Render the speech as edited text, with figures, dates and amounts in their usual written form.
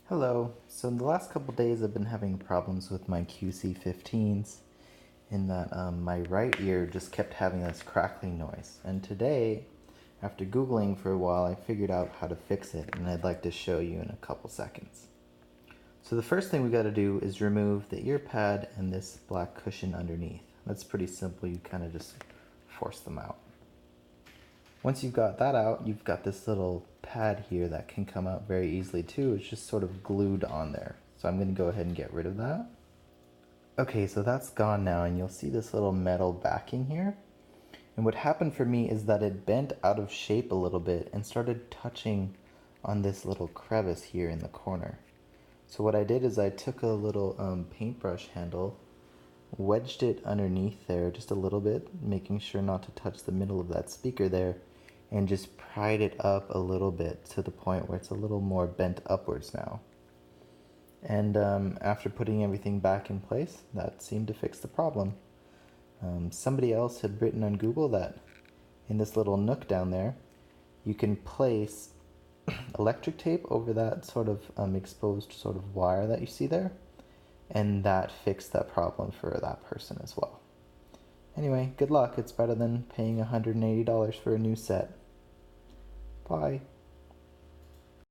Hello. So in the last couple days I've been having problems with my QC15s in that my right ear just kept having this crackling noise. And today, after Googling for a while, I figured out how to fix it, and I'd like to show you in a couple seconds. So the first thing we got to do is remove the ear pad and this black cushion underneath. That's pretty simple. You kind of just force them out. Once you've got that out, you've got this little pad here that can come out very easily too. It's just sort of glued on there. So I'm going to go ahead and get rid of that. Okay, so that's gone now, and you'll see this little metal backing here. And what happened for me is that it bent out of shape a little bit and started touching on this little crevice here in the corner. So what I did is I took a little paintbrush handle, wedged it underneath there just a little bit, making sure not to touch the middle of that speaker there, and just pried it up a little bit to the point where it's a little more bent upwards now. And after putting everything back in place, that seemed to fix the problem. Somebody else had written on Google that in this little nook down there, you can place electric tape over that sort of exposed sort of wire that you see there, and that fixed that problem for that person as well. Anyway, good luck. It's better than paying $180 for a new set. Bye.